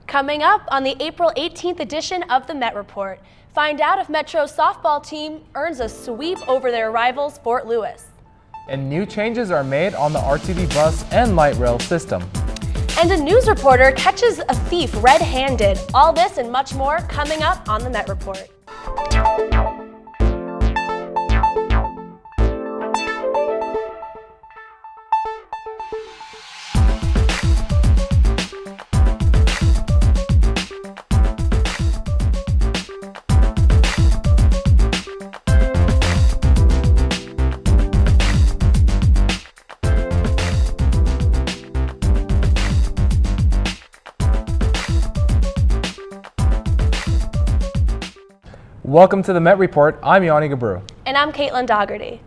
Coming up on the April 18th edition of the Met Report, find out if Metro's softball team earns a sweep over their rivals Fort Lewis. And new changes are made on the RTD bus and light rail system. And a news reporter catches a thief red-handed. All this and much more coming up on the Met Report. Welcome to the Met Report. I'm Yoni Gebru. And I'm Kaitlin Dougherty.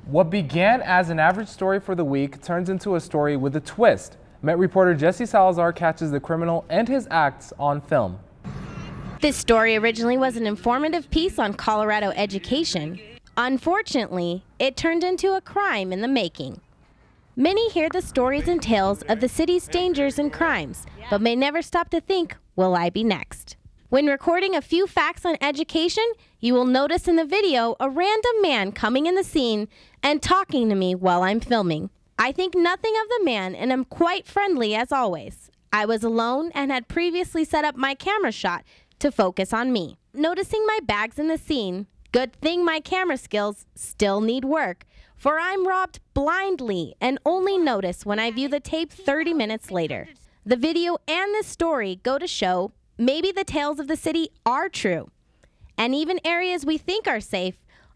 What began as an average story for the week turns into a story with a twist. Met reporter Jesse Salazar catches the criminal and his acts on film. This story originally was an informative piece on Colorado education. Unfortunately, it turned into a crime in the making. Many hear the stories and tales of the city's dangers and crimes, but may never stop to think, will I be next? When recording a few facts on education, you will notice in the video a random man coming in the scene and talking to me while I'm filming. I think nothing of the man and am quite friendly as always. I was alone and had previously set up my camera shot to focus on me. Noticing my bags in the scene, good thing my camera skills still need work, for I'm robbed blindly and only notice when I view the tape 30 minutes later. The video and this story go to show maybe the tales of the city are true, and even areas we think are safe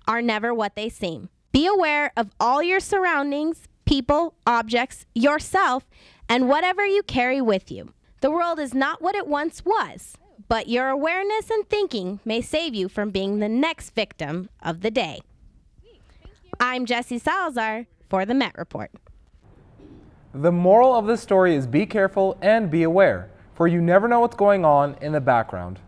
are never what they seem. Be aware of all your surroundings, people, objects, yourself, and whatever you carry with you. The world is not what it once was, but your awareness and thinking may save you from being the next victim of the day. I'm Jesse Salazar for the Met Report. The moral of the story is be careful and be aware, for you never know what's going on in the background.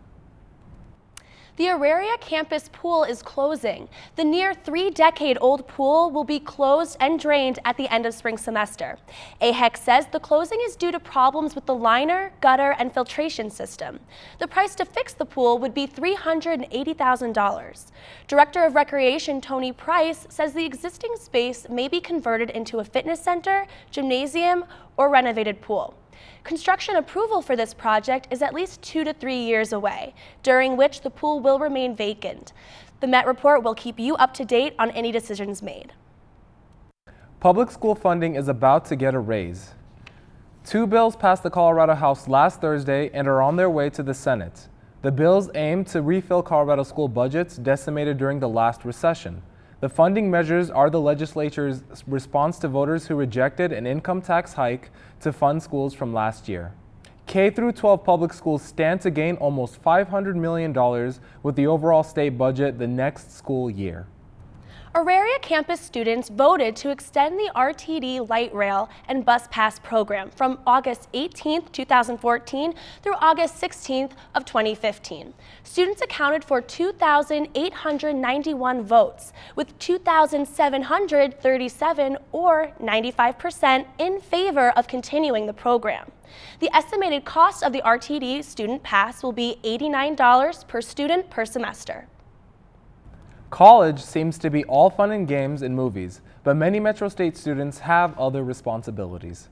The Auraria campus pool is closing. The near 3-decade-old pool will be closed and drained at the end of spring semester. AHEC says the closing is due to problems with the liner, gutter, and filtration system. The price to fix the pool would be $380,000. Director of Recreation Tony Price says the existing space may be converted into a fitness center, gymnasium, or renovated pool. Construction approval for this project is at least 2 to 3 years away, during which the pool will remain vacant. The Met Report will keep you up to date on any decisions made. Public school funding is about to get a raise. 2 bills passed the Colorado House last Thursday and are on their way to the Senate. The bills aim to refill Colorado school budgets decimated during the last recession. The funding measures are the legislature's response to voters who rejected an income tax hike to fund schools from last year. K-12 public schools stand to gain almost $500 million with the overall state budget the next school year. Auraria campus students voted to extend the RTD light rail and bus pass program from August 18, 2014 through August 16 of 2015. Students accounted for 2,891 votes, with 2,737 or 95% in favor of continuing the program. The estimated cost of the RTD Student Pass will be $89 per student per semester. College seems to be all fun and games and movies, but many Metro State students have other responsibilities.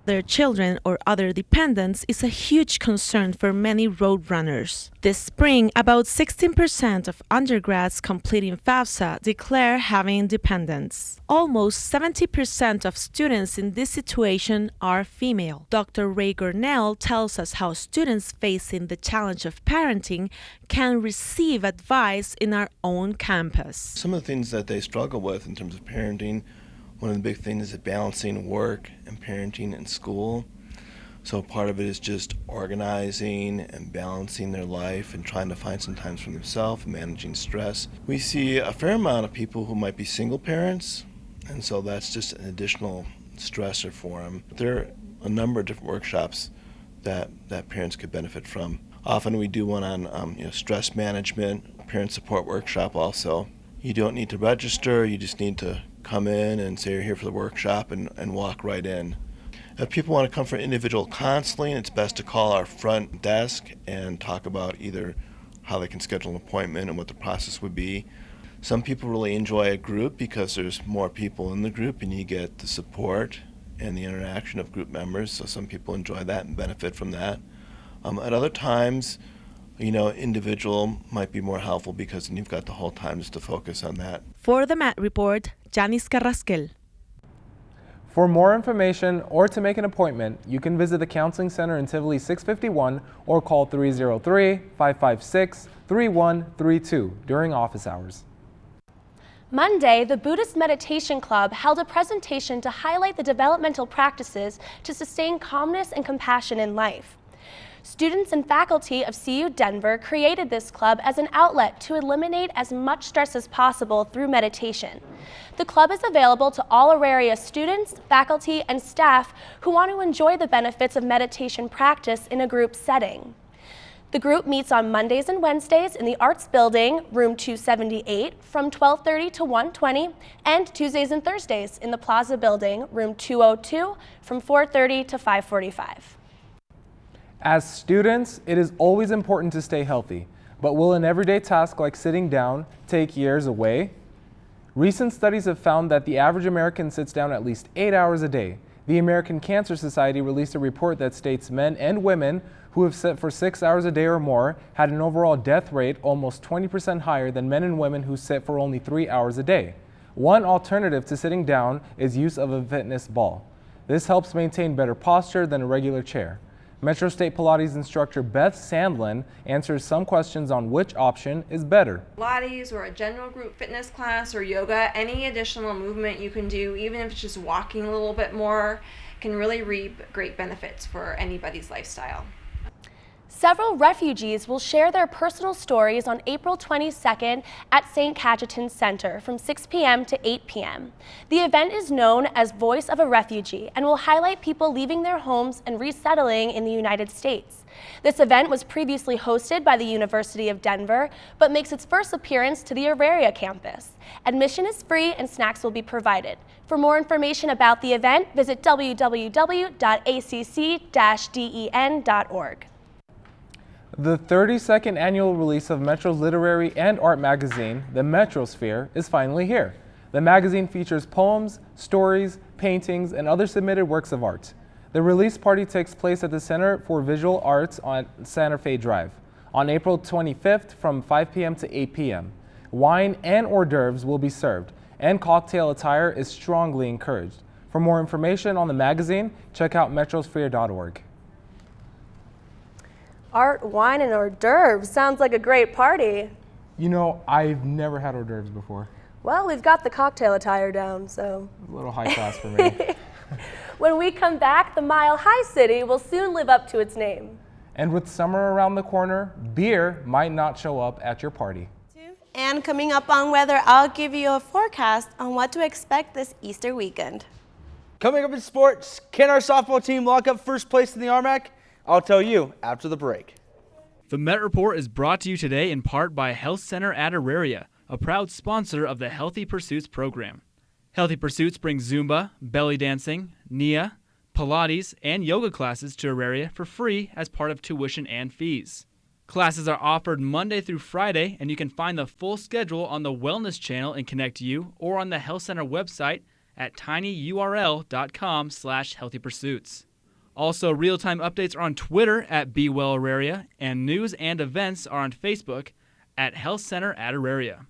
Their children or other dependents is a huge concern for many road runners. This spring, about 16% of undergrads completing FAFSA declare having dependents. Almost 70% of students in this situation are female. Dr. Ray Gornell tells us how students facing the challenge of parenting can receive advice in our own campus. Some of the things that they struggle with in terms of parenting, one of the big things is balancing work and parenting in school. So part of it is just organizing and balancing their life and trying to find some time for themselves and managing stress. We see a fair amount of people who might be single parents, and so that's just an additional stressor for them. There are a number of different workshops that parents could benefit from. Often we do one on stress management, parent support workshop also. You don't need to register, you just need to come in and say you're here for the workshop and walk right in. If people want to come for individual counseling, it's best to call our front desk and talk about either how they can schedule an appointment and what the process would be. Some people really enjoy a group because there's more people in the group and you get the support and the interaction of group members, so some people enjoy that and benefit from that. At other times, individual might be more helpful because then you've got the whole time just to focus on that. For the MET Report, Janice Carrasquel. For more information or to make an appointment, you can visit the Counseling Center in Tivoli 651 or call 303-556-3132 during office hours. Monday, the Buddhist Meditation Club held a presentation to highlight the developmental practices to sustain calmness and compassion in life. Students and faculty of CU Denver created this club as an outlet to eliminate as much stress as possible through meditation. The club is available to all Auraria students, faculty, and staff who want to enjoy the benefits of meditation practice in a group setting. The group meets on Mondays and Wednesdays in the Arts Building, room 278, from 12:30 to 1:20, and Tuesdays and Thursdays in the Plaza Building, room 202, from 4:30 to 5:45. As students, it is always important to stay healthy, but will an everyday task like sitting down take years away? Recent studies have found that the average American sits down at least 8 hours a day. The American Cancer Society released a report that states men and women who have sat for 6 hours a day or more had an overall death rate almost 20% higher than men and women who sit for only 3 hours a day. One alternative to sitting down is use of a fitness ball. This helps maintain better posture than a regular chair. Metro State Pilates instructor Beth Sandlin answers some questions on which option is better. Pilates or a general group fitness class or yoga, any additional movement you can do, even if it's just walking a little bit more, can really reap great benefits for anybody's lifestyle. Several refugees will share their personal stories on April 22nd at St. Cajetan Center from 6 p.m. to 8 p.m. The event is known as Voice of a Refugee and will highlight people leaving their homes and resettling in the United States. This event was previously hosted by the University of Denver, but makes its first appearance to the Auraria campus. Admission is free and snacks will be provided. For more information about the event, visit www.acc-den.org. The 32nd annual release of Metro's literary and art magazine, The Metrosphere, is finally here. The magazine features poems, stories, paintings, and other submitted works of art. The release party takes place at the Center for Visual Arts on Santa Fe Drive on April 25th from 5 p.m. to 8 p.m. Wine and hors d'oeuvres will be served, and cocktail attire is strongly encouraged. For more information on the magazine, check out metrosphere.org. Art, wine, and hors d'oeuvres. Sounds like a great party. You know, I've never had hors d'oeuvres before. Well, we've got the cocktail attire down, so. A little high class for me. When we come back, the Mile High City will soon live up to its name. And with summer around the corner, beer might not show up at your party. And coming up on weather, I'll give you a forecast on what to expect this Easter weekend. Coming up in sports, can our softball team lock up first place in the RMAC? I'll tell you after the break. The Met Report is brought to you today in part by Health Center at Auraria, a proud sponsor of the Healthy Pursuits program. Healthy Pursuits brings Zumba, belly dancing, Nia, Pilates, and yoga classes to Auraria for free as part of tuition and fees. Classes are offered Monday through Friday, and you can find the full schedule on the Wellness channel in ConnectU or on the Health Center website at tinyurl.com/healthypursuits. Also, real-time updates are on Twitter at BeWellAuraria, and news and events are on Facebook at Health Center at Auraria.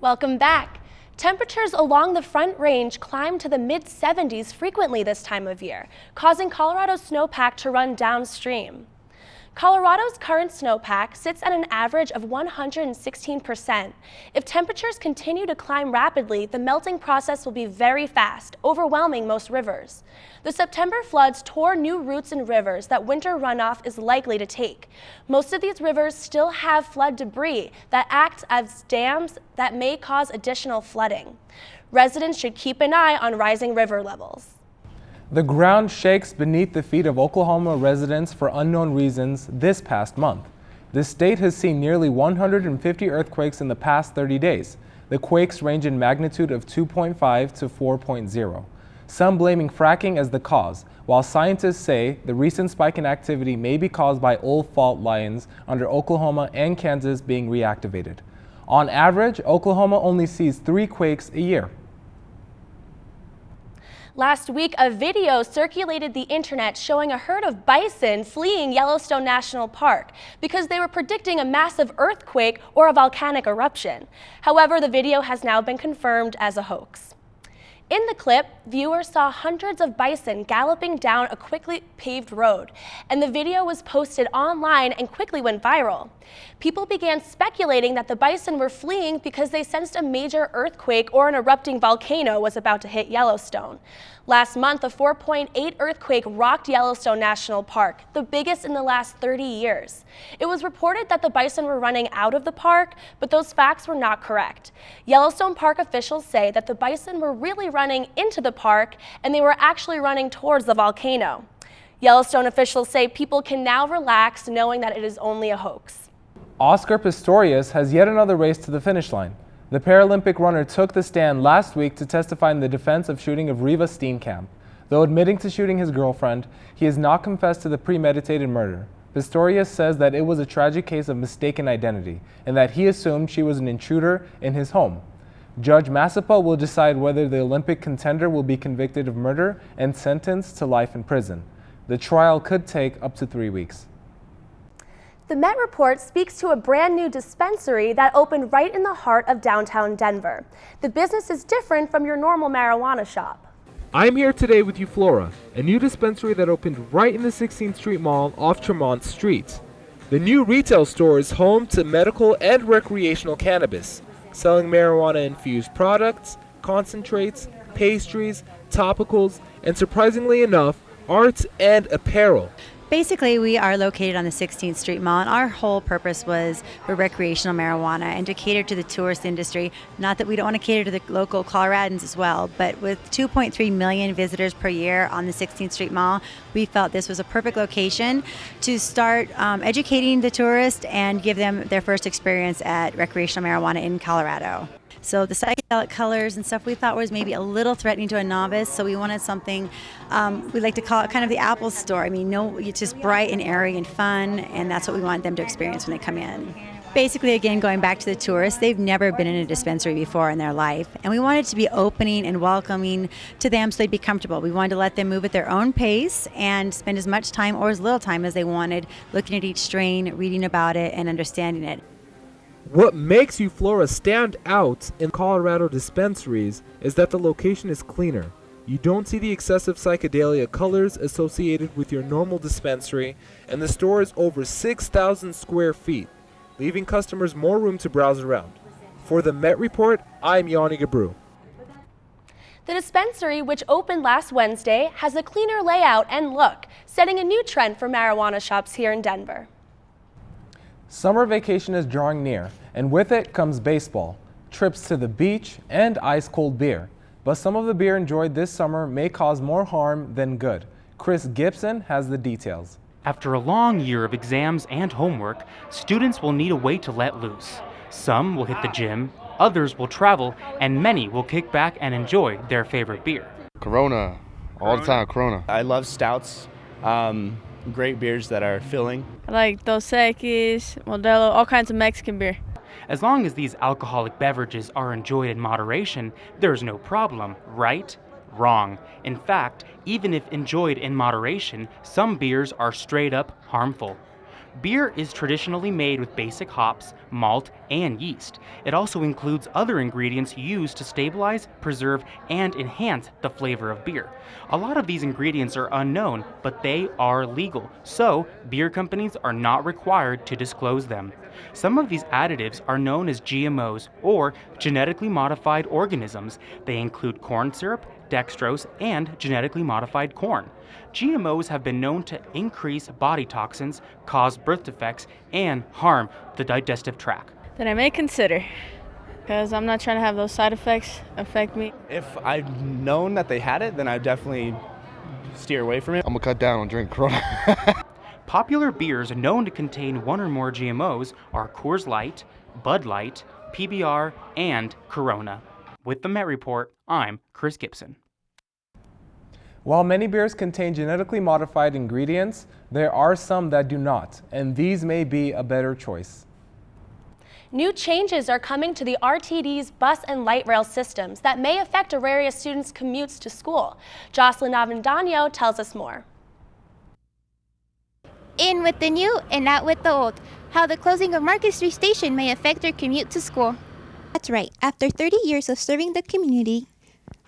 Welcome back. Temperatures along the Front Range climbed to the mid-70s frequently this time of year, causing Colorado's snowpack to run downstream. Colorado's current snowpack sits at an average of 116%. If temperatures continue to climb rapidly, the melting process will be very fast, overwhelming most rivers. The September floods tore new routes in rivers that winter runoff is likely to take. Most of these rivers still have flood debris that acts as dams that may cause additional flooding. Residents should keep an eye on rising river levels. The ground shakes beneath the feet of Oklahoma residents for unknown reasons this past month. The state has seen nearly 150 earthquakes in the past 30 days. The quakes range in magnitude of 2.5 to 4.0. Some blaming fracking as the cause, while scientists say the recent spike in activity may be caused by old fault lines under Oklahoma and Kansas being reactivated. On average, Oklahoma only sees 3 quakes a year. Last week, a video circulated the internet showing a herd of bison fleeing Yellowstone National Park because they were predicting a massive earthquake or a volcanic eruption. However, the video has now been confirmed as a hoax. In the clip, viewers saw hundreds of bison galloping down a quickly paved road, and the video was posted online and quickly went viral. People began speculating that the bison were fleeing because they sensed a major earthquake or an erupting volcano was about to hit Yellowstone. Last month, a 4.8 earthquake rocked Yellowstone National Park, the biggest in the last 30 years. It was reported that the bison were running out of the park, but those facts were not correct. Yellowstone Park officials say that the bison were really running into the park and they were actually running towards the volcano. Yellowstone officials say people can now relax knowing that it is only a hoax. Oscar Pistorius has yet another race to the finish line. The Paralympic runner took the stand last week to testify in the defense of shooting of Riva Steenkamp. Though admitting to shooting his girlfriend, he has not confessed to the premeditated murder. Pistorius says that it was a tragic case of mistaken identity and that he assumed she was an intruder in his home. Judge Massipa will decide whether the Olympic contender will be convicted of murder and sentenced to life in prison. The trial could take up to 3 weeks. The Met Report speaks to a brand new dispensary that opened right in the heart of downtown Denver. The business is different from your normal marijuana shop. I'm here today with Euflora, a new dispensary that opened right in the 16th Street Mall off Tremont Street. The new retail store is home to medical and recreational cannabis, selling marijuana-infused products, concentrates, pastries, topicals, and surprisingly enough, art and apparel. Basically, we are located on the 16th Street Mall, and our whole purpose was for recreational marijuana and to cater to the tourist industry. Not that we don't want to cater to the local Coloradans as well, but with 2.3 million visitors per year on the 16th Street Mall, we felt this was a perfect location to start educating the tourists and give them their first experience at recreational marijuana in Colorado. So the psychedelic colors and stuff we thought was maybe a little threatening to a novice, so we wanted something, we like to call it kind of the Apple store. I mean, it's just bright and airy and fun, and that's what we want them to experience when they come in. Basically, again, going back to the tourists, they've never been in a dispensary before in their life, and we wanted to be opening and welcoming to them so they'd be comfortable. We wanted to let them move at their own pace and spend as much time or as little time as they wanted looking at each strain, reading about it, and understanding it. What makes Euflora stand out in Colorado dispensaries is that the location is cleaner. You don't see the excessive psychedelia colors associated with your normal dispensary, and the store is over 6,000 square feet, leaving customers more room to browse around. For the Met Report, I'm Yoni Gebru. The dispensary, which opened last Wednesday, has a cleaner layout and look, setting a new trend for marijuana shops here in Denver. Summer vacation is drawing near, and with it comes baseball, trips to the beach, and ice-cold beer. But some of the beer enjoyed this summer may cause more harm than good. Chris Gibson has the details. After a long year of exams and homework, students will need a way to let loose. Some will hit the gym, others will travel, and many will kick back and enjoy their favorite beer. Corona, all the time, Corona. I love stouts. Great beers that are filling. I like Dos Equis, Modelo, all kinds of Mexican beer. As long as these alcoholic beverages are enjoyed in moderation, there's no problem, right? Wrong. In fact, even if enjoyed in moderation, some beers are straight up harmful. Beer is traditionally made with basic hops, malt, and yeast. It also includes other ingredients used to stabilize, preserve, and enhance the flavor of beer. A lot of these ingredients are unknown, but they are legal, so beer companies are not required to disclose them. Some of these additives are known as GMOs, or genetically modified organisms. They include corn syrup, dextrose, and genetically modified corn. GMOs have been known to increase body toxins, cause birth defects, and harm the digestive tract. That I may consider, because I'm not trying to have those side effects affect me. If I'd known that they had it, then I'd definitely steer away from it. I'm gonna cut down on drinking Corona. Popular beers known to contain one or more GMOs are Coors Light, Bud Light, PBR, and Corona. With the Met Report, I'm Chris Gibson. While many beers contain genetically modified ingredients, there are some that do not, and these may be a better choice. New changes are coming to the RTD's bus and light rail systems that may affect Auraria students' commutes to school. Jocelyn Avendano tells us more. In with the new and out with the old. How the closing of Market Street Station may affect your commute to school. That's right. After 30 years of serving the community,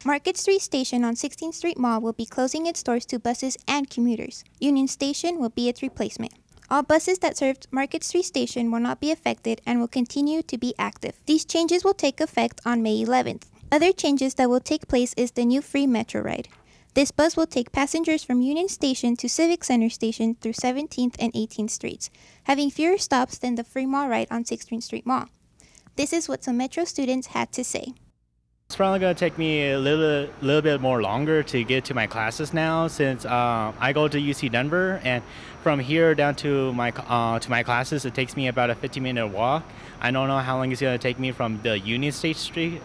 Market Street Station on 16th Street Mall will be closing its doors to buses and commuters. Union Station will be its replacement. All buses that served Market Street Station will not be affected and will continue to be active. These changes will take effect on May 11th. Other changes that will take place is the new free Metro ride. This bus will take passengers from Union Station to Civic Center Station through 17th and 18th Streets, having fewer stops than the free mall ride on 16th Street Mall. This is what some Metro students had to say. It's probably going to take me a little bit more longer to get to my classes now, since I go to UC Denver, and from here down to my classes, it takes me about a 15-minute walk. I don't know how long it's going to take me from the Union Station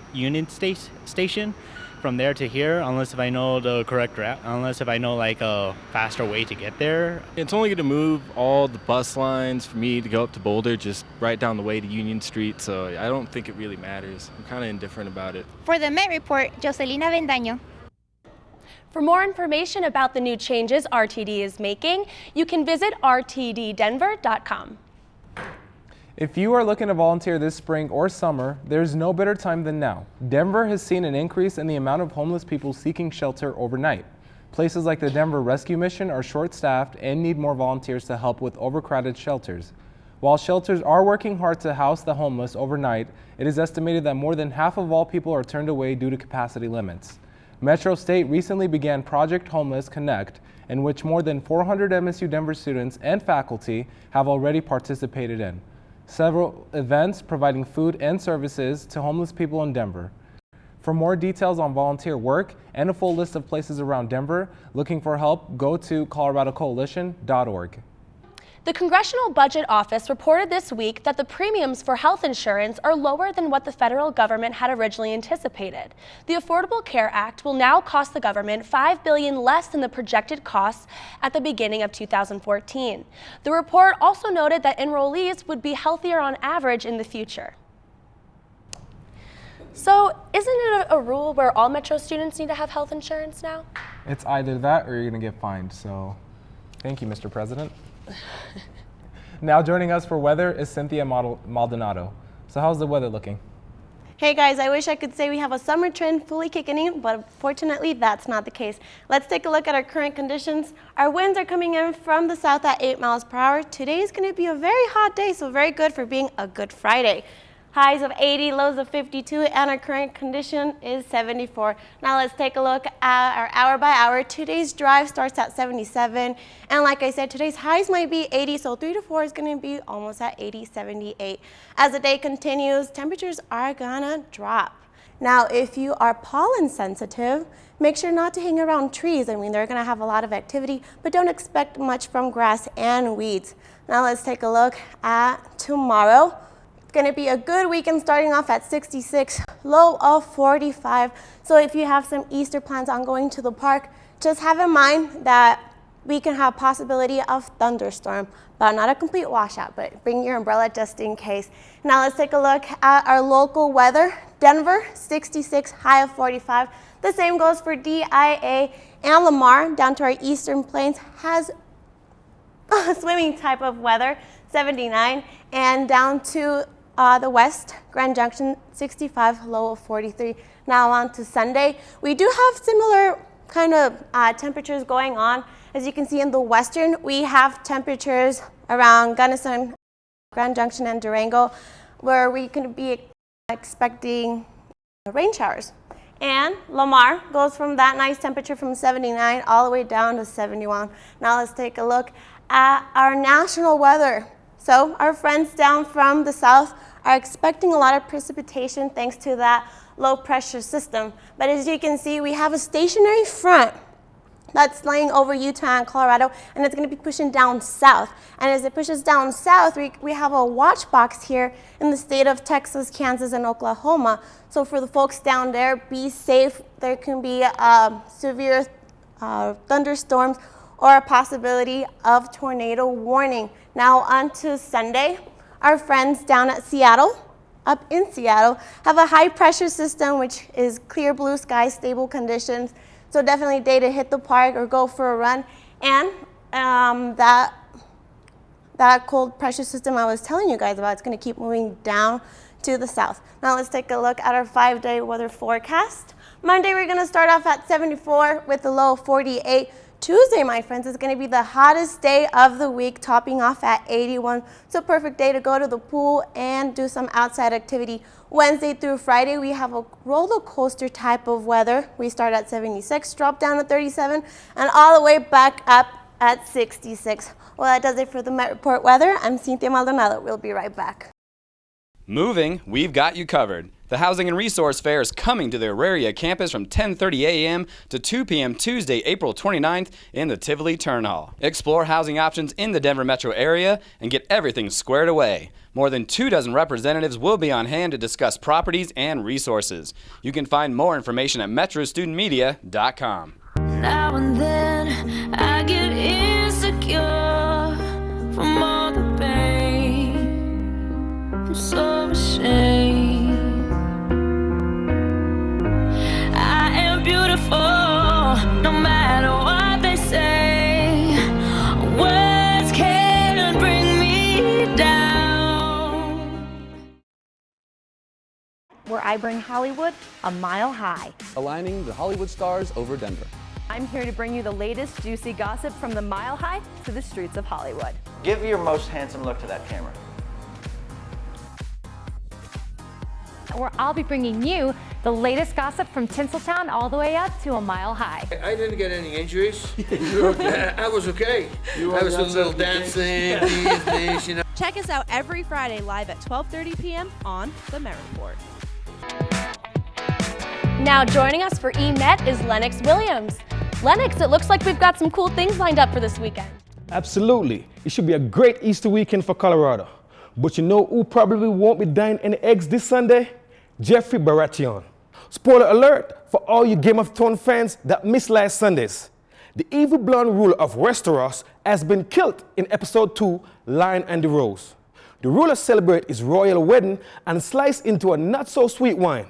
from there to here, unless if I know the correct route, unless if I know like a faster way to get there. It's only going to move all the bus lines for me to go up to Boulder, just right down the way to Union Street, so I don't think it really matters. I'm kind of indifferent about it. For the Met Report, Jocelyn Avendano. For more information about the new changes RTD is making, you can visit rtddenver.com. If you are looking to volunteer this spring or summer, there's no better time than now. Denver has seen an increase in the amount of homeless people seeking shelter overnight. Places like the Denver Rescue Mission are short-staffed and need more volunteers to help with overcrowded shelters. While shelters are working hard to house the homeless overnight, it is estimated that more than half of all people are turned away due to capacity limits. Metro State recently began Project Homeless Connect, in which more than 400 MSU Denver students and faculty have already participated in. Several events providing food and services to homeless people in Denver. For more details on volunteer work and a full list of places around Denver looking for help, go to coloradocoalition.org. The Congressional Budget Office reported this week that the premiums for health insurance are lower than what the federal government had originally anticipated. The Affordable Care Act will now cost the government $5 billion less than the projected costs at the beginning of 2014. The report also noted that enrollees would be healthier on average in the future. So, isn't it a rule where all Metro students need to have health insurance now? It's either that or you're going to get fined, so thank you, Mr. President. Now joining us for weather is Cinthia Maldonado. So how's the weather looking? Hey guys, I wish I could say we have a summer trend fully kicking in, but fortunately that's not the case. Let's take a look at our current conditions. Our winds are coming in from the south at 8 miles per hour. Today is going to be a very hot day, so very good for being a Good Friday. Highs of 80, lows of 52, and our current condition is 74. Now let's take a look at our hour by hour. Today's drive starts at 77, and like I said, today's highs might be 80, so 3 to 4 is going to be almost at 80, 78. As the day continues, temperatures are gonna drop. Now, if you are pollen sensitive, make sure not to hang around trees. I mean, they're gonna have a lot of activity, but don't expect much from grass and weeds. Now let's take a look at tomorrow. Going to be a good weekend starting off at 66, low of 45. So if you have some Easter plans on going to the park, just have in mind that we can have possibility of thunderstorm, but not a complete washout, but bring your umbrella just in case. Now let's take a look at our local weather. Denver, 66, high of 45. The same goes for DIA, and Lamar down to our eastern plains has swimming type of weather, 79, and down to the west, Grand Junction, 65, low of 43. Now on to Sunday. We do have similar kind of temperatures going on. As you can see in the western, we have temperatures around Gunnison, Grand Junction, and Durango, where we can be expecting rain showers. And Lamar goes from that nice temperature from 79 all the way down to 71. Now let's take a look at our national weather. So our friends down from the south are expecting a lot of precipitation thanks to that low pressure system. But as you can see, we have a stationary front that's laying over Utah and Colorado, and it's going to be pushing down south. And as it pushes down south, we have a watch box here in the state of Texas, Kansas, and Oklahoma. So for the folks down there, be safe. There can be severe thunderstorms or a possibility of tornado warning. Now on to Sunday. Our friends down at Seattle, up in Seattle, have a high pressure system, which is clear blue sky, stable conditions. So definitely a day to hit the park or go for a run. And that cold pressure system I was telling you guys about, it's going to keep moving down to the south. Now let's take a look at our 5-day weather forecast. Monday we're going to start off at 74 with a low of 48. Tuesday, my friends, is going to be the hottest day of the week, topping off at 81. It's a perfect day to go to the pool and do some outside activity. Wednesday through Friday, we have a roller coaster type of weather. We start at 76, drop down to 37, and all the way back up at 66. Well, that does it for the Met Report weather. I'm Cinthia Maldonado. We'll be right back. Moving, we've got you covered. The Housing and Resource Fair is coming to the Auraria campus from 10:30 a.m. to 2 p.m. Tuesday, April 29th in the Tivoli Turn Hall. Explore housing options in the Denver metro area and get everything squared away. More than 24 representatives will be on hand to discuss properties and resources. You can find more information at metrostudentmedia.com. Now and then I get insecure from all the pain. I'm so ashamed. I am beautiful, no matter what they say. Words can't bring me down. Where I bring Hollywood a mile high. Aligning the Hollywood stars over Denver. I'm here to bring you the latest juicy gossip from the mile high to the streets of Hollywood. Give your most handsome look to that camera. Where I'll be bringing you the latest gossip from Tinseltown all the way up to a mile high. I didn't get any injuries. You're okay. I was okay. I was a little dancing, things, you know. Check us out every Friday live at 12:30 p.m. on The Met Report. Now joining us for EntertainMET is Lennox Williams. Lennox, it looks like we've got some cool things lined up for this weekend. Absolutely. It should be a great Easter weekend for Colorado. But you know who probably won't be dying any eggs this Sunday? Jeffrey Baratheon. Spoiler alert for all you Game of Thrones fans that missed last Sundays. The evil blonde ruler of Westeros has been killed in episode 2, Lion and the Rose. The ruler celebrates his royal wedding and sliced into a not-so-sweet wine.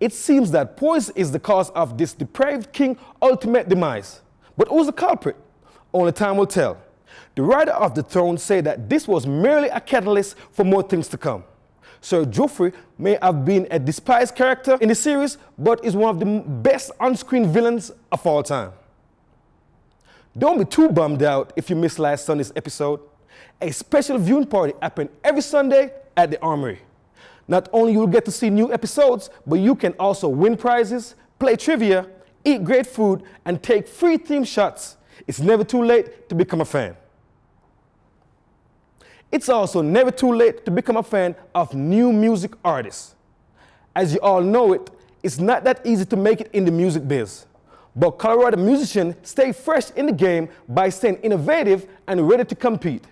It seems that poison is the cause of this depraved king's ultimate demise. But who's the culprit? Only time will tell. The writer of the throne said that this was merely a catalyst for more things to come. Sir Joffrey may have been a despised character in the series, but is one of the best on-screen villains of all time. Don't be too bummed out if you missed last Sunday's episode. A special viewing party happened every Sunday at the Armory. Not only you'll get to see new episodes, but you can also win prizes, play trivia, eat great food, and take free theme shots. It's never too late to become a fan. It's also never too late to become a fan of new music artists. As you all know it's not that easy to make it in the music biz. But Colorado musicians stay fresh in the game by staying innovative and ready to compete.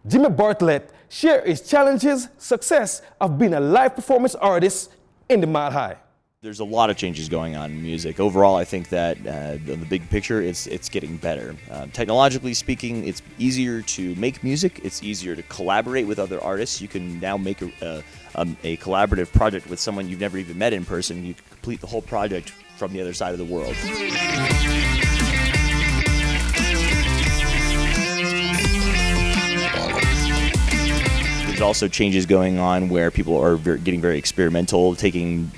Jimmy Bartlett shares his challenges, success of being a live performance artist in the Mile High. There's a lot of changes going on in music. Overall, I think that in the big picture, it's getting better. Technologically speaking, it's easier to make music. It's easier to collaborate with other artists. You can now make a collaborative project with someone you've never even met in person. You can complete the whole project from the other side of the world. There's also changes going on where people are getting very experimental, taking,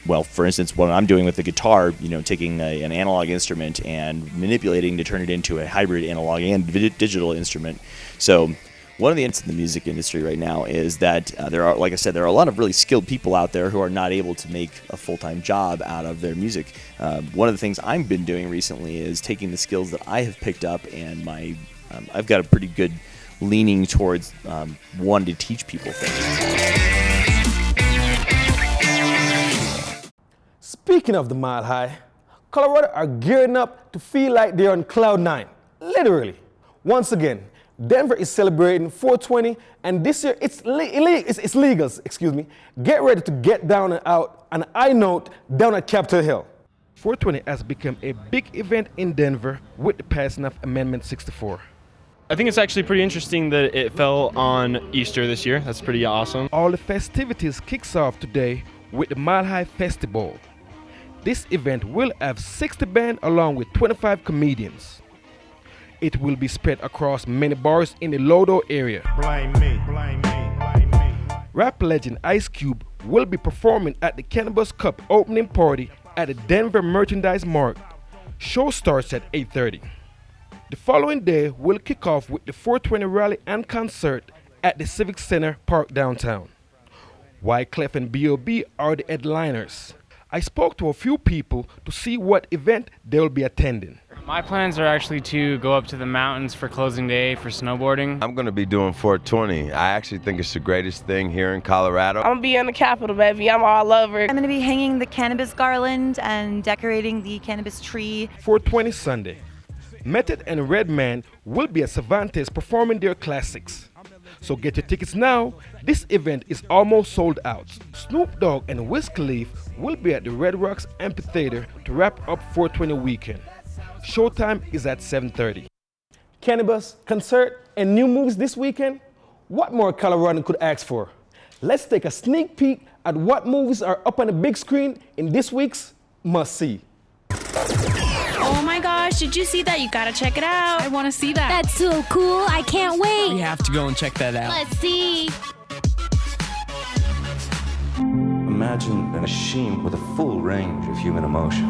well, for instance, what I'm doing with the guitar, taking an analog instrument and manipulating to turn it into a hybrid analog and digital instrument. So one of the ends in the music industry right now is that there are, like I said, there are a lot of really skilled people out there who are not able to make a full-time job out of their music. One of the things I've been doing recently is taking the skills that I have picked up, and I've got a pretty good leaning towards wanting to teach people things. Speaking of the Mile High, Colorado are gearing up to feel like they're on cloud 9, literally. Once again, Denver is celebrating 420, and this year it's legal. Get ready to get down and out, on a high note, down at Capitol Hill. 420 has become a big event in Denver with the passing of Amendment 64. I think it's actually pretty interesting that it fell on Easter this year. That's pretty awesome. All the festivities kicks off today with the Mile High Festival. This event will have 60 bands along with 25 comedians. It will be spread across many bars in the Lodo area. Blame me. Rap legend Ice Cube will be performing at the Cannabis Cup opening party at the Denver Merchandise Mart. Show starts at 8:30. The following day will kick off with the 420 rally and concert at the Civic Center Park downtown. Wyclef and B.O.B. are the headliners. I spoke to a few people to see what event they will be attending. My plans are actually to go up to the mountains for closing day for snowboarding. I'm going to be doing 420. I actually think it's the greatest thing here in Colorado. I'm going to be in the Capitol, baby. I'm all over it. I'm going to be hanging the cannabis garland and decorating the cannabis tree. 420 Sunday. Method and Redman will be at Cervantes performing their classics. So get your tickets now. This event is almost sold out. Snoop Dogg and Wiz Khalifa will be at the Red Rocks Amphitheater to wrap up 420 weekend. Showtime is at 7:30. Cannabis, concert, and new movies this weekend? What more Colorado could ask for? Let's take a sneak peek at what movies are up on the big screen in this week's Must See. Oh my gosh, did you see that? You gotta check it out. I wanna see that. That's so cool. I can't wait. We have to go and check that out. Let's see. Imagine a machine with a full range of human emotion.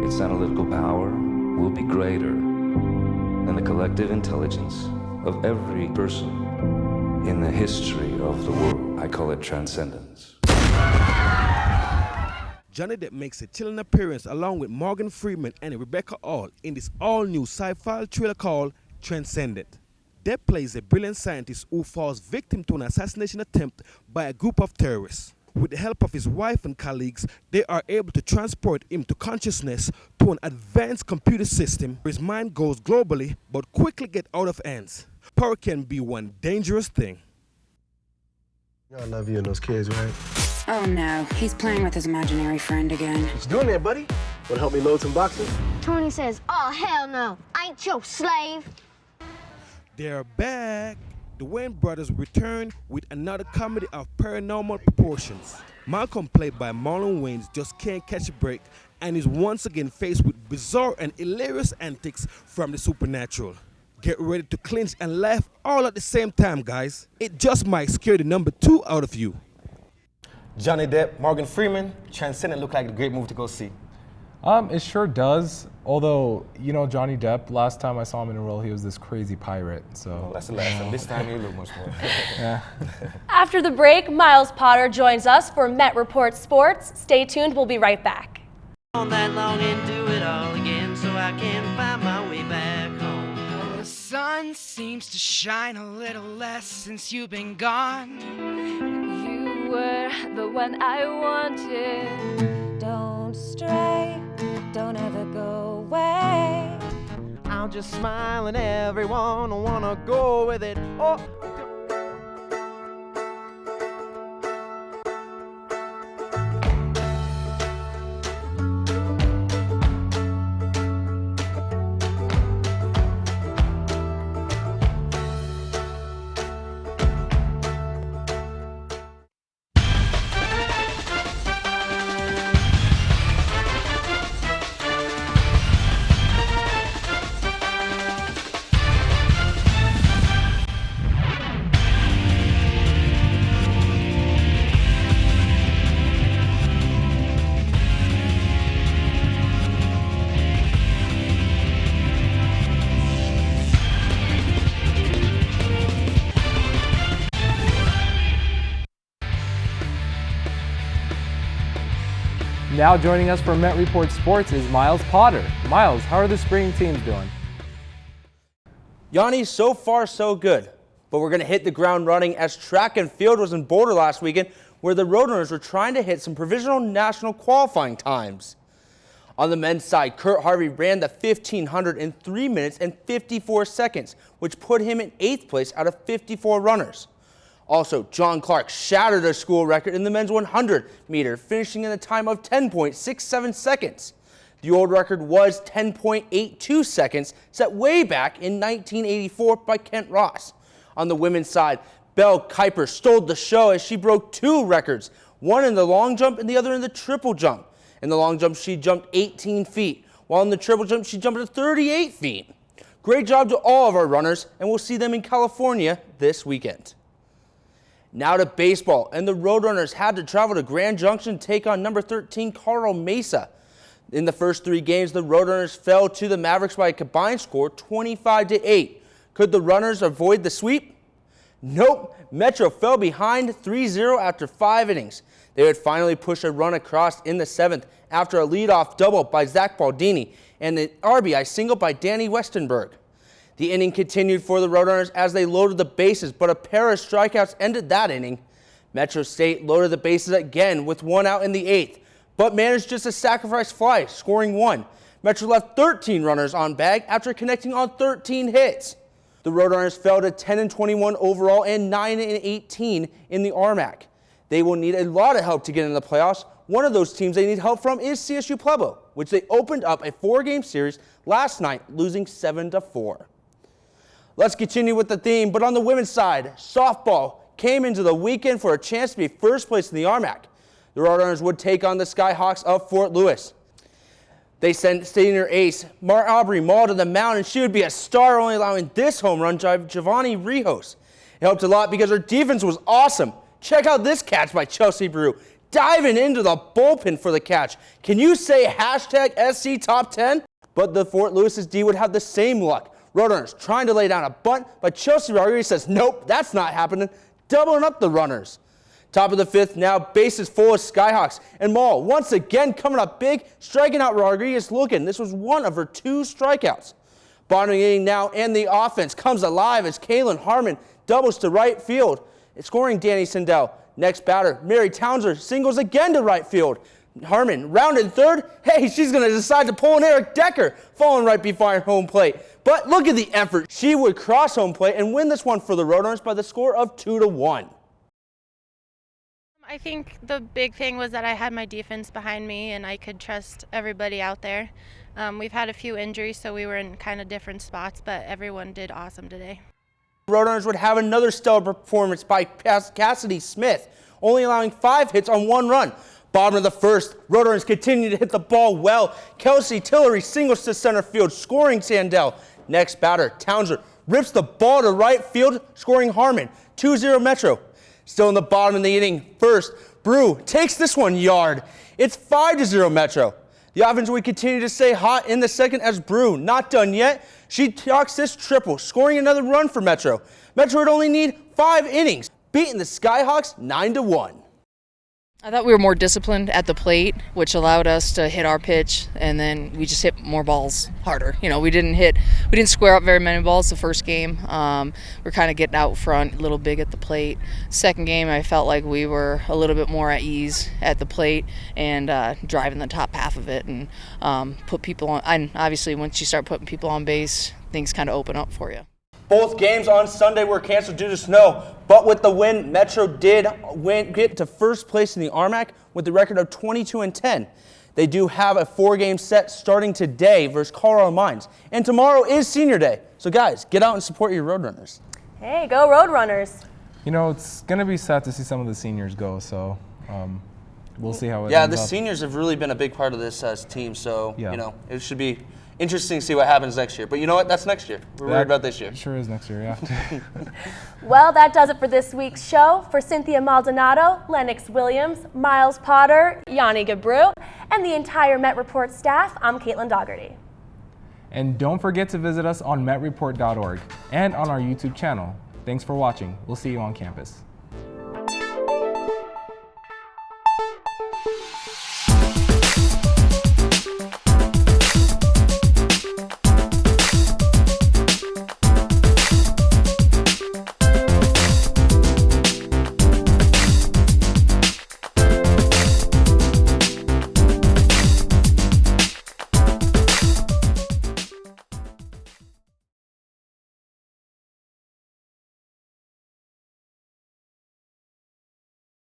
Its analytical power will be greater than the collective intelligence of every person in the history of the world. I call it transcendence. Johnny Depp makes a chilling appearance along with Morgan Freeman and Rebecca Hall in this all-new sci-fi thriller called Transcendent. Depp plays a brilliant scientist who falls victim to an assassination attempt by a group of terrorists. With the help of his wife and colleagues, they are able to transport him to consciousness to an advanced computer system where his mind goes globally but quickly get out of hands. Power can be one dangerous thing. I love you and those kids, right? Oh no, he's playing with his imaginary friend again. What you doing there, buddy? Wanna help me load some boxes? Tony says, oh hell no, I ain't your slave. They're back. The Wayans brothers return with another comedy of paranormal proportions. Malcolm, played by Marlon Wayans, just can't catch a break and is once again faced with bizarre and hilarious antics from the supernatural. Get ready to clinch and laugh all at the same time, guys. It just might scare the number 2 out of you. Johnny Depp, Morgan Freeman, Transcendent look like a great movie to go see. It sure does. Although, Johnny Depp, last time I saw him in a role, he was this crazy pirate. So well, that's the last time. This time he look much more. Yeah. After the break, Myles Potter joins us for Met Report Sports. Stay tuned. We'll be right back. All that long and do it all again so I can find my way back home. The sun seems to shine a little less since you've been gone. You were the one I wanted. Don't stray, don't ever go away. I'll just smile and everyone will wanna go with it. Oh. Now joining us for Met Report Sports is Myles Potter. Myles, how are the spring teams doing? Yoni, so far so good, but we're going to hit the ground running as track and field was in Boulder last weekend, where the Roadrunners were trying to hit some provisional national qualifying times. On the men's side, Kurt Harvey ran the 1500 in 3 minutes and 54 seconds, which put him in 8th place out of 54 runners. Also, John Clark shattered a school record in the men's 100 meter, finishing in a time of 10.67 seconds. The old record was 10.82 seconds, set way back in 1984 by Kent Ross. On the women's side, Belle Kuiper stole the show as she broke 2 records, one in the long jump and the other in the triple jump. In the long jump, she jumped 18 feet, while in the triple jump, she jumped to 38 feet. Great job to all of our runners, and we'll see them in California this weekend. Now to baseball, and the Roadrunners had to travel to Grand Junction to take on number 13 Carl Mesa. In the first 3 games, the Roadrunners fell to the Mavericks by a combined score 25-8. Could the Runners avoid the sweep? Nope. Metro fell behind 3-0 after 5 innings. They would finally push a run across in the 7th after a leadoff double by Zach Baldini and an RBI single by Danny Westenberg. The inning continued for the Roadrunners as they loaded the bases, but a pair of strikeouts ended that inning. Metro State loaded the bases again with 1 out in the 8th, but managed just a sacrifice fly, scoring 1. Metro left 13 runners on bag after connecting on 13 hits. The Roadrunners fell to 10-21 overall and 9-18 in the RMAC. They will need a lot of help to get in the playoffs. One of those teams they need help from is CSU Pueblo, which they opened up a 4-game series last night, losing 7-4. Let's continue with the theme, but on the women's side, softball came into the weekend for a chance to be first place in the RMAC. The Roadrunners would take on the Skyhawks of Fort Lewis. They sent senior ace Aubrey Mall to the mound, and she would be a star, only allowing this home run by Giovanni Rijos. It helped a lot because her defense was awesome. Check out this catch by Chelsea Brew, diving into the bullpen for the catch. Can you say #SC Top 10? But the Fort Lewis's D would have the same luck. Roadrunners trying to lay down a bunt, but Chelsea Rodriguez says, nope, that's not happening, doubling up the runners. Top of the 5th now, bases full of Skyhawks, and Mall once again coming up big, striking out Rodriguez looking. This was one of her 2 strikeouts. Bottom inning now, and the offense comes alive as Kaitlin Harmon doubles to right field, scoring Danny Sindel. Next batter, Mary Townser singles again to right field. Harmon rounded third. Hey, she's going to decide to pull an Eric Decker, falling right behind home plate. But look at the effort. She would cross home plate and win this one for the Roadrunners by the score of 2-1. I think the big thing was that I had my defense behind me and I could trust everybody out there. We've had a few injuries, so we were in kind of different spots, but everyone did awesome today. Roadrunners would have another stellar performance by Cassidy Smith, only allowing 5 hits on 1 run. Bottom of the 1st, Roadrunners continue to hit the ball well. Kelsey Tillery singles to center field, scoring Sandell. Next batter, Townser rips the ball to right field, scoring Harmon. 2-0 Metro. Still in the bottom of the inning, first, Brew takes this one yard. It's 5-0 Metro. The offense would continue to stay hot in the 2nd as Brew, not done yet. She talks this triple, scoring another run for Metro. Metro would only need 5 innings, beating the Skyhawks 9-1. I thought we were more disciplined at the plate, which allowed us to hit our pitch, and then we just hit more balls harder. You know, we didn't square up very many balls the first game. We're kind of getting out front a little big at the plate. Second game, I felt like we were a little bit more at ease at the plate and driving the top half of it and put people on. And obviously, once you start putting people on base, things kind of open up for you. Both games on Sunday were canceled due to snow, but with the win, Metro did get to first place in the RMAC with a record of 22-10. They do have a 4-game set starting today versus Colorado Mines, and tomorrow is Senior Day. So guys, get out and support your Roadrunners. Hey, go Roadrunners! You know, it's going to be sad to see some of the seniors go, so we'll see how it ends Yeah, the up. seniors have really been a big part of this team, so you know, it should be interesting to see what happens next year. But you know what? That's next year. We're worried about this year. It sure is next year, yeah. Well, that does it for this week's show. For Cinthia Maldonado, Lennox Williams, Myles Potter, Yoni Gebru, and the entire Met Report staff, I'm Kaitlin Dougherty. And don't forget to visit us on metreport.org and on our YouTube channel. Thanks for watching. We'll see you on campus.